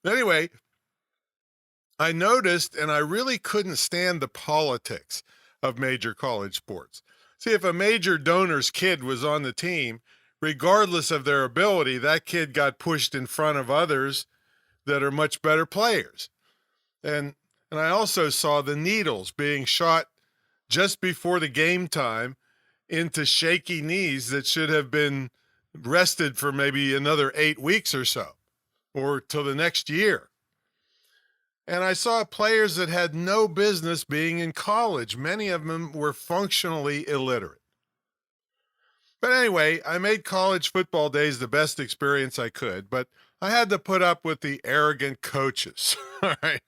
Anyway, I noticed, and I really couldn't stand the politics of major college sports. See, if a major donor's kid was on the team, regardless of their ability, that kid got pushed in front of others that are much better players. And I also saw the needles being shot just before the game time into shaky knees that should have been rested for maybe another 8 weeks or so, or till the next year. And I saw players that had no business being in college. Many of them were functionally illiterate. But anyway, I made college football days the best experience I could, but I had to put up with the arrogant coaches. All right.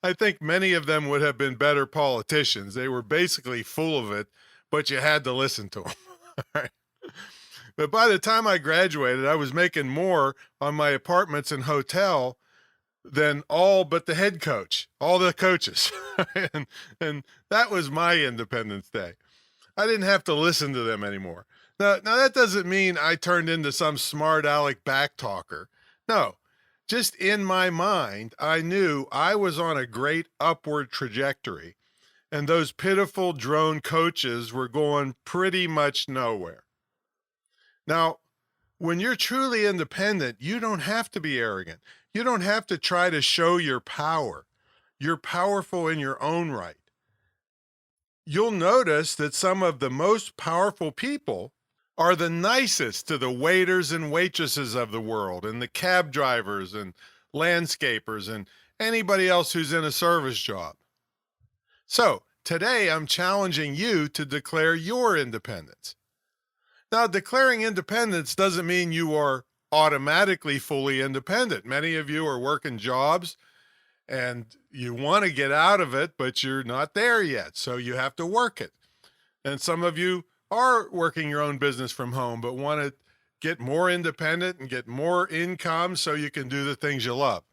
I think many of them would have been better politicians. They were basically full of it, but you had to listen to them. All right. But by the time I graduated, I was making more on my apartments and hotel than all but the head coach, all the coaches. and that was my Independence Day. I didn't have to listen to them anymore. Now that doesn't mean I turned into some smart aleck backtalker. No, just in my mind, I knew I was on a great upward trajectory, and those pitiful drone coaches were going pretty much nowhere. Now, when you're truly independent, you don't have to be arrogant. You don't have to try to show your power. You're powerful in your own right. You'll notice that some of the most powerful people are the nicest to the waiters and waitresses of the world, and the cab drivers and landscapers and anybody else who's in a service job. So today I'm challenging you to declare your independence. Now, declaring independence doesn't mean you are automatically fully independent. Many of you are working jobs and you want to get out of it, but you're not there yet, so you have to work it. And some of you are working your own business from home, but want to get more independent and get more income so you can do the things you love.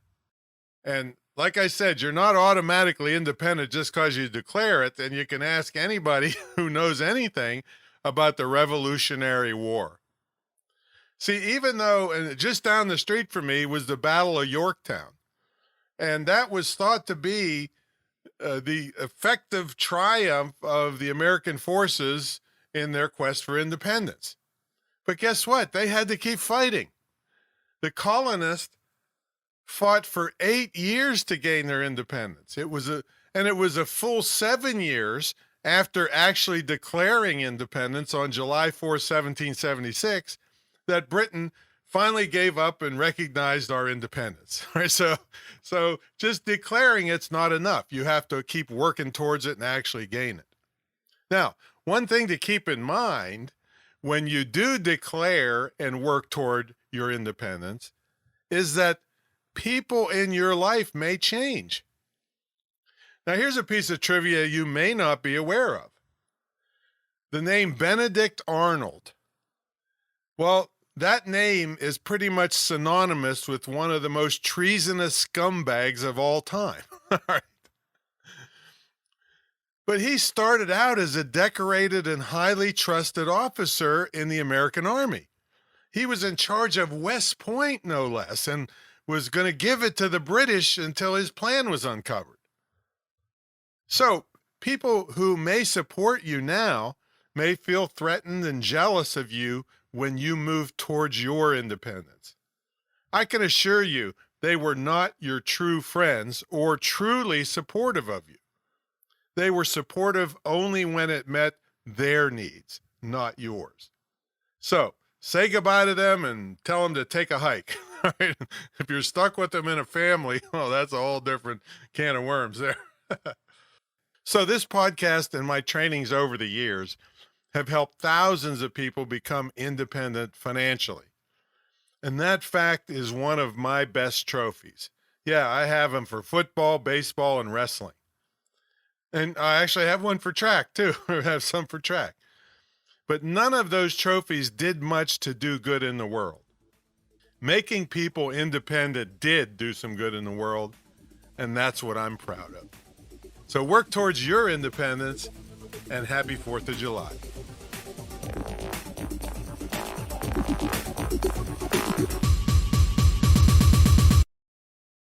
And like I said, you're not automatically independent just because you declare it. And you can ask anybody who knows anything about the Revolutionary War. See, even though, and just down the street from me was the Battle of Yorktown, and that was thought to be the effective triumph of the American forces in their quest for independence. But guess what? They had to keep fighting. The colonists fought for 8 years to gain their independence. It was a full 7 years after actually declaring independence on July 4, 1776, that Britain finally gave up and recognized our independence. Right? So just declaring it's not enough. You have to keep working towards it and actually gain it. Now, one thing to keep in mind when you do declare and work toward your independence is that people in your life may change. Now, here's a piece of trivia you may not be aware of. The name Benedict Arnold. Well, that name is pretty much synonymous with one of the most treasonous scumbags of all time. All right. But he started out as a decorated and highly trusted officer in the American Army. He was in charge of West Point, no less, and was going to give it to the British until his plan was uncovered. So people who may support you now may feel threatened and jealous of you when you move towards your independence. I can assure you they were not your true friends or truly supportive of you. They were supportive only when it met their needs, not yours. So say goodbye to them and tell them to take a hike. Right? If you're stuck with them in a family, well, that's a whole different can of worms there. So this podcast and my trainings over the years have helped thousands of people become independent financially. And that fact is one of my best trophies. Yeah, I have them for football, baseball, and wrestling. And I actually have one for track too. I have some for track. But none of those trophies did much to do good in the world. Making people independent did do some good in the world, and that's what I'm proud of. So work towards your independence, and happy 4th of July.